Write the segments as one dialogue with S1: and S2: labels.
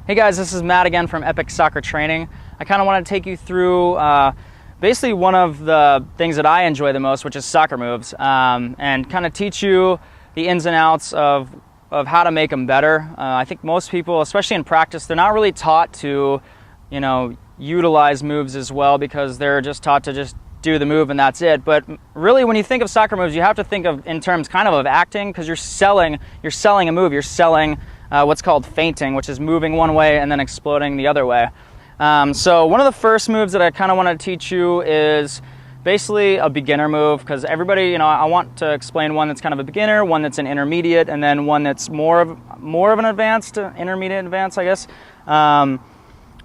S1: Hey guys, this is Matt again from Epic Soccer Training. I kind of want to take you through basically one of the things that I enjoy the most, which is soccer moves, and kind of teach you the ins and outs of how to make them better. I think most people, especially in practice, they're not really taught to, utilize moves as well, because they're just taught to just do the move and that's it. But really, when you think of soccer moves, you have to think of in terms kind of acting, because you're selling a move. You're selling what's called feinting, which is moving one way and then exploding the other way. So one of the first moves that I kind of want to teach you is basically a beginner move, because everybody, I want to explain one that's kind of a beginner, one that's an intermediate, and then one that's more of an advanced, intermediate advanced, I guess.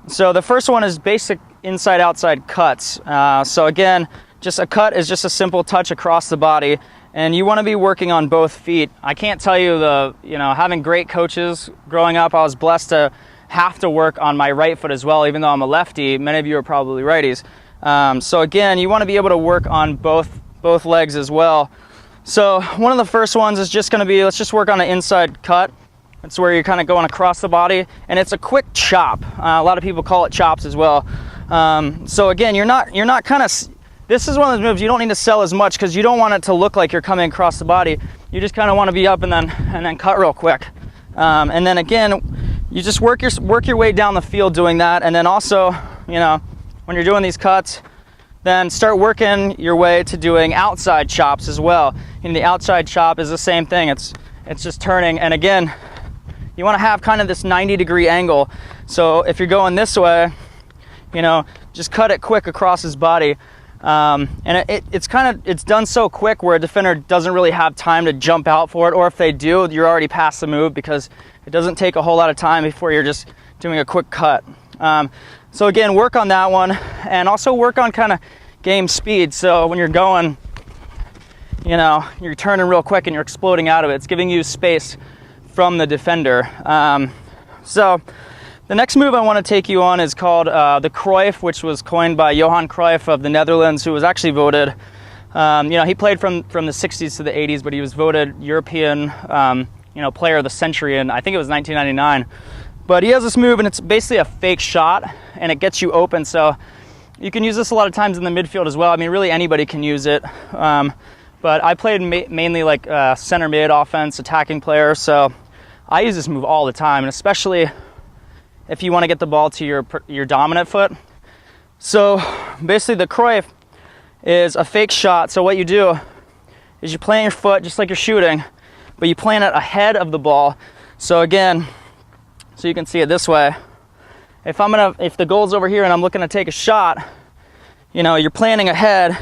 S1: So the first one is basic inside-outside cuts. So again, just a cut is just a simple touch across the body, and you want to be working on both feet. I can't tell you having great coaches growing up, I was blessed to have to work on my right foot as well, even though I'm a lefty. Many of you are probably righties. So again, you want to be able to work on both legs as well. So one of the first ones is just going to be, let's just work on an inside cut. It's where you're kind of going across the body, and it's a quick chop. A lot of people call it chops as well. So again, you're not kind of, this is one of those moves you don't need to sell as much, because you don't want it to look like you're coming across the body. You just kind of want to be up and then cut real quick. And then again, you just work your way down the field doing that. And then also, when you're doing these cuts, then start working your way to doing outside chops as well. The outside chop is the same thing. It's just turning, and again, you want to have kind of this 90-degree angle. So if you're going this way, just cut it quick across his body. And it's done so quick where a defender doesn't really have time to jump out for it, or if they do, you're already past the move, because it doesn't take a whole lot of time before you're just doing a quick cut. So again, work on that one, and also work on kind of game speed. So when you're going, you're turning real quick and you're exploding out of it. It's giving you space from the defender. So the next move I want to take you on is called the Cruyff, which was coined by Johan Cruyff of the Netherlands, who was actually voted, he played from the 60s to the 80s, but he was voted European, player of the century, and I think it was 1999. But he has this move, and it's basically a fake shot, and it gets you open. So you can use this a lot of times in the midfield as well. I mean, really anybody can use it. But I played mainly like center mid offense, attacking player. So I use this move all the time, and especially if you want to get the ball to your dominant foot. So basically the Cruyff is a fake shot. So what you do is you plant your foot just like you're shooting, but you plant it ahead of the ball. So again, so you can see it this way. If the goal's over here and I'm looking to take a shot, you're planting ahead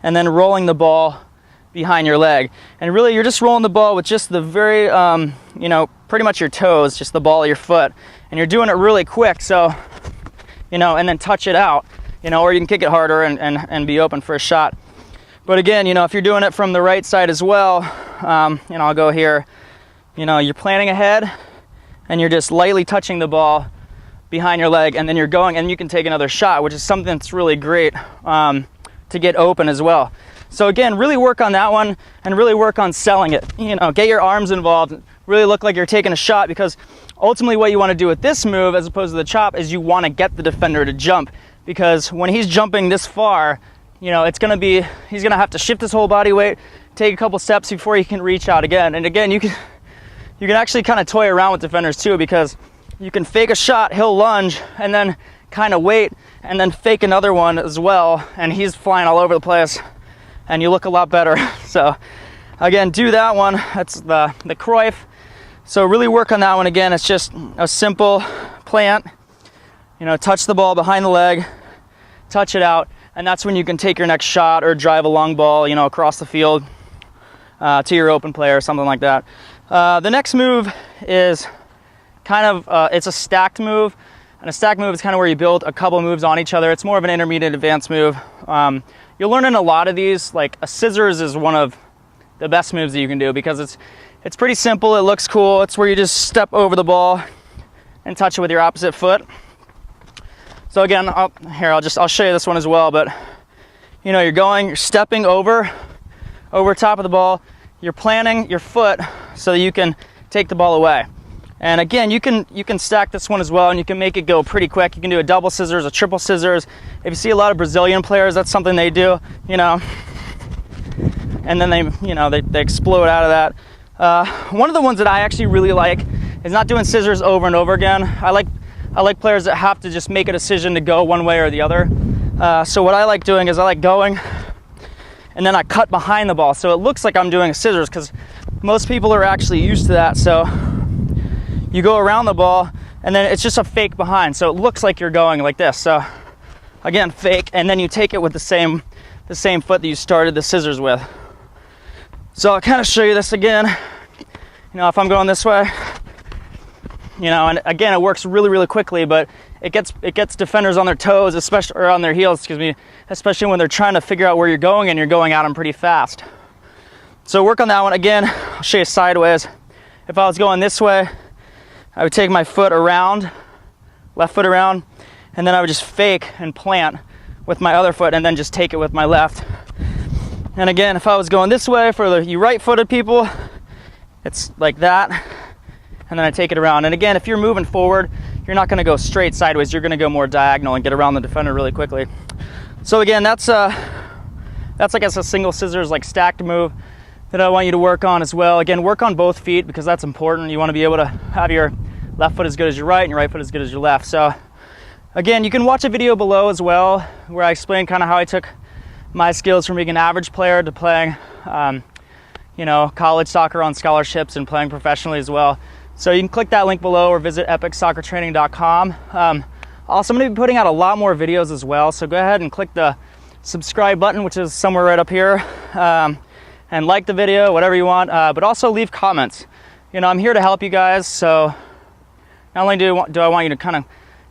S1: and then rolling the ball behind your leg. And really you're just rolling the ball with just the very, pretty much your toes, just the ball of your foot. And you're doing it really quick. So, and then touch it out, or you can kick it harder and be open for a shot. But again, if you're doing it from the right side as well, I'll go here, you're planting ahead and you're just lightly touching the ball behind your leg, and then you're going, and you can take another shot, which is something that's really great to get open as well. So again, really work on that one, and really work on selling it. Get your arms involved, really look like you're taking a shot, because ultimately what you want to do with this move, as opposed to the chop, is you want to get the defender to jump, because when he's jumping this far, he's going to have to shift his whole body weight, take a couple steps before he can reach out again. And again, you can actually kind of toy around with defenders too, because you can fake a shot, he'll lunge, and then kind of wait, and then fake another one as well, and he's flying all over the place, and you look a lot better. So again, do that one. That's the Cruyff. So really work on that one. Again, it's just a simple plant, touch the ball behind the leg, touch it out, and that's when you can take your next shot or drive a long ball, across the field to your open player or something like that. The next move is kind of, it's a stacked move, and a stacked move is kind of where you build a couple moves on each other. It's more of an intermediate advanced move. You'll learn in a lot of these, like a scissors is one of the best moves that you can do, because it's pretty simple, it looks cool. It's where you just step over the ball and touch it with your opposite foot. So again, I'll show you this one as well, but you're stepping over top of the ball, you're planting your foot so that you can take the ball away. And again, you can stack this one as well, and you can make it go pretty quick. You can do a double scissors, a triple scissors. If you see a lot of Brazilian players, that's something they do, you know, and then they explode out of that. One of the ones that I actually really like is not doing scissors over and over again. I like players that have to just make a decision to go one way or the other. So what I like doing is I like going, and then I cut behind the ball, so it looks like I'm doing scissors, because most people are actually used to that. So you go around the ball, and then it's just a fake behind, so it looks like you're going like this. So again, fake, and then you take it with the same foot that you started the scissors with. So I'll kind of show you this again. You know, if I'm going this way, you know, and again, it works really, really quickly, but it gets defenders on their toes, especially, or on their heels, excuse me, especially when they're trying to figure out where you're going and you're going at them pretty fast. So work on that one. Again, I'll show you sideways. If I was going this way, I would take my foot around, left foot around, and then I would just fake and plant with my other foot, and then just take it with my left. And again, if I was going this way, for you right-footed people, it's like that, and then I take it around. And again, if you're moving forward, you're not gonna go straight sideways, you're gonna go more diagonal and get around the defender really quickly. So again, that's I guess a single scissors, like stacked move that I want you to work on as well. Again, work on both feet, because that's important. You want to be able to have your left foot as good as your right and your right foot as good as your left. So again, you can watch a video below as well where I explain kind of how I took my skills from being an average player to playing you know, college soccer on scholarships and playing professionally as well. So you can click that link below or visit epicsoccertraining.com. Also, I'm going to be putting out a lot more videos as well, so go ahead and click the subscribe button, which is somewhere right up here, and like the video, whatever you want, but also leave comments. You know, I'm here to help you guys, so not only do I want you to kind of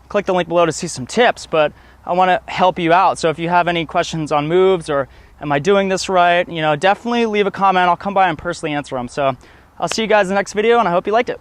S1: click the link below to see some tips, but I want to help you out. So if you have any questions on moves, or am I doing this right, you know, definitely leave a comment. I'll come by and personally answer them. So I'll see you guys in the next video, and I hope you liked it.